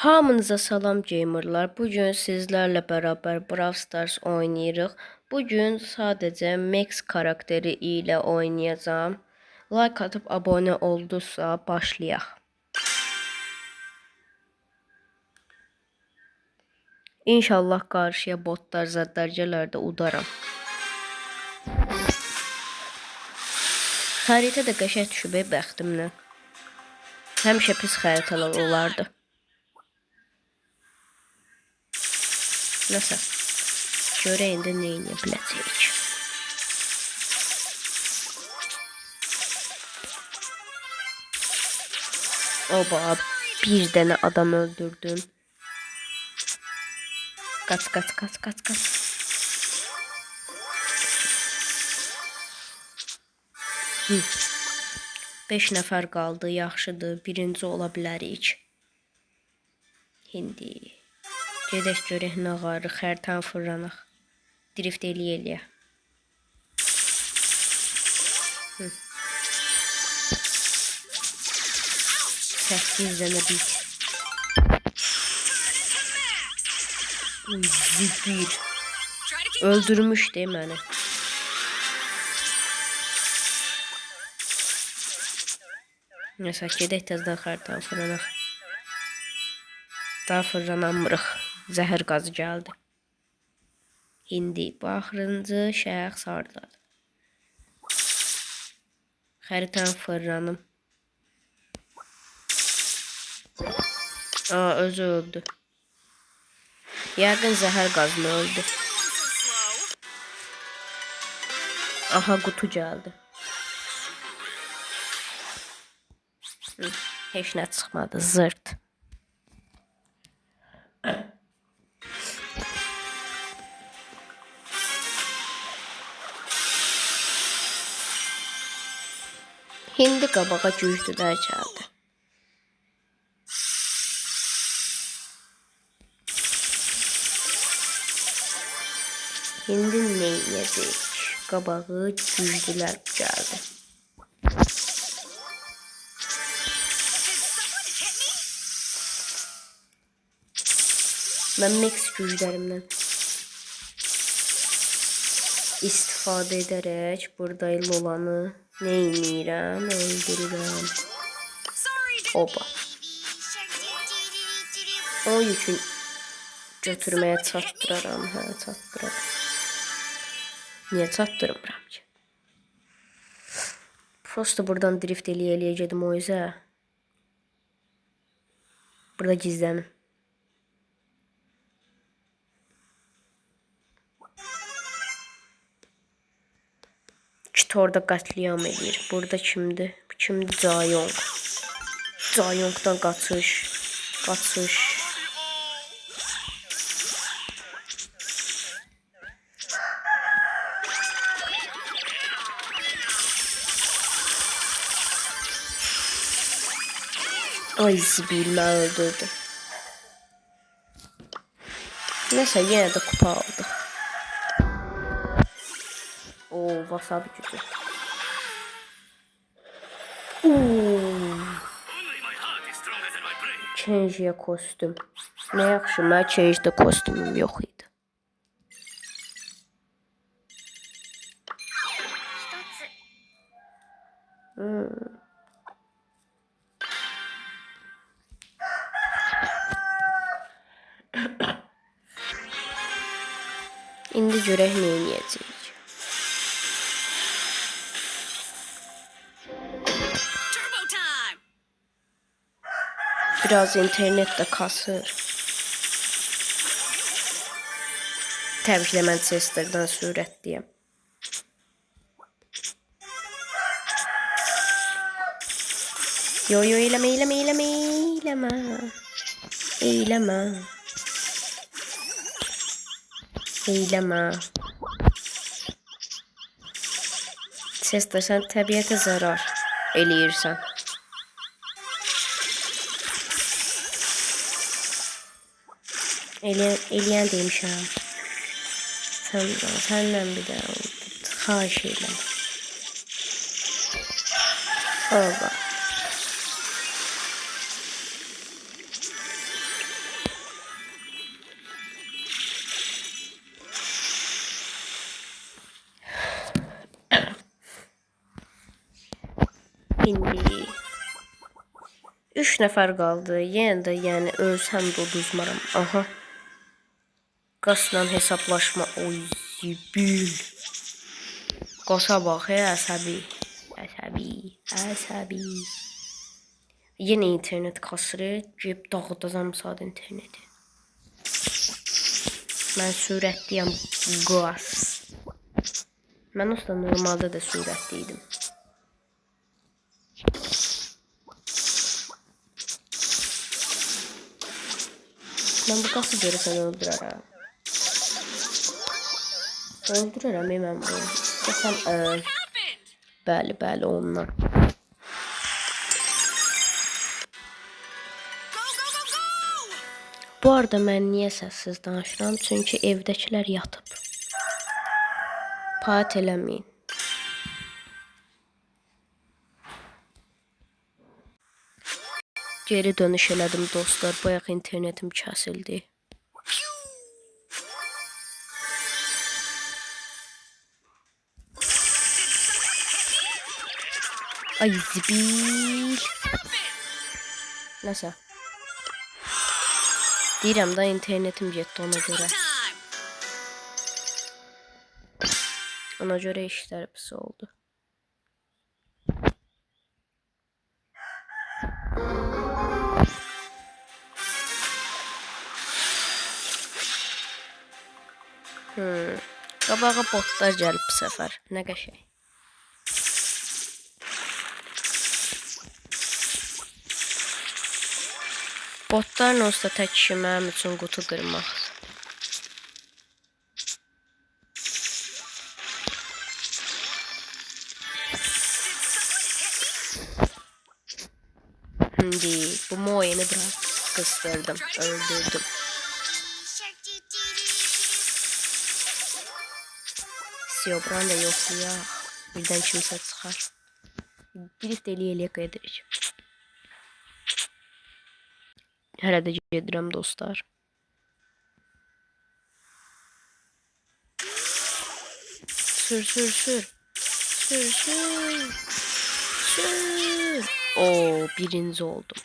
Hamınıza salam gamerlar. Bugün sizlərlə bərabər Brawl Stars oynayırıq. Bugün sadəcə Max karakteri ilə oynayacağam. Like atıb abunə oldusa başlayaq. İnşallah qarşıya botlar, zadlar gələr də udaram. Xəritə də qəşəng düşüb bəxtimlə. Həmişə pis xəritələr olardı. Nəsə, görək indi nə edə biləcəyik. Oba, bir dənə adam öldürdüm. Kaç. 5 nəfər qaldı, yaxşıdır. Birinci ola bilərik. İndi gedək görək nə var, xəritəni fırlanaq. Drift eləyə. 8 dənə bit. Zibir. Öldürmüşdü məni. Nəsə, gedək təzdən xəritəni fırlanaq. Daha fırlanamırıq. Zəhər qazı gəldi. İndi bu axırıncı şəxs hardadır? Xəritəni fırlanım. Özü öldü. Yəqin zəhər qazını öldü. Aha, qutu gəldi. Heç nə çıxmadı, zırt. Hindi qabağa güclülər gəldi. Hindi nə edəcək? Qabağı güclülər gəldi. Mən Max güclərimdən istifadə edərək burada Lolanı nə edirəm? Öldürürəm. Oba. O yükün götürməyə çatdıraram. Çatdıraram. Niyə çatdırmıram ki? Prosto buradan drift eləyə gedim o yüzə. Burada gizlənim. Kit orada qətliam edir. Burada kimdir? Kimdir? Zayong. Zayongdan qaçış. Ay, zibil mən öldürdüm. Nəsə, yenə də kupa aldıq. Wasabi gücü. Change kostüm. Nə yaxşı, mən change kostümüm yox idi. İndi görək nə edəcəyik. Biraz internette kasır. Təbii ki, mən Chester'dan sürətliyəm. Yo, Eyleme. Chester, sən təbiətə zarar eləyirsən. Eləyən demişəm. Səndən bir də xahiş edirəm. Oba. İndi 3 nəfər qaldı. Yenə də yəni ölsəm də uduzmaram. Aha. Qasla hesablaşma. Oy zibil. Qasa bax, əsəbi. Əsəbi. Əsəbi. Yenə internet kasırı. Cib dağıdacam saat interneti. Mən sürətliyəm. Qas. Mən usta normalda da sürətliydim. Mən bu qası görürsən öldürərəm. Öldürərəm mən bunu. İstəsəm, bəli, ondan. Bu arada mən niyə səssiz danışıram? Çünki evdəkilər yatıb. Pat eləməyin. Geri dönüş elədim dostlar. Bayaq internetim kəsildi. Ay zibil. Nəsə. Deyirəm da internetim getdi ona görə. Ona görə işlər pis oldu. Qabağa botlar gəlib bu səfər. Nə qəşəng. Botlarla olsa tək işi mənim üçün qutu qırmaq. Şimdi bu Moe'ni biraz kıstırdım, öldürdüm. Siyobran da yok ya. Birden kimse çıkar. Drift eliyle gedireceğim. Herhalde gedirəm dostlar. Sür. Oo, birinci oldum.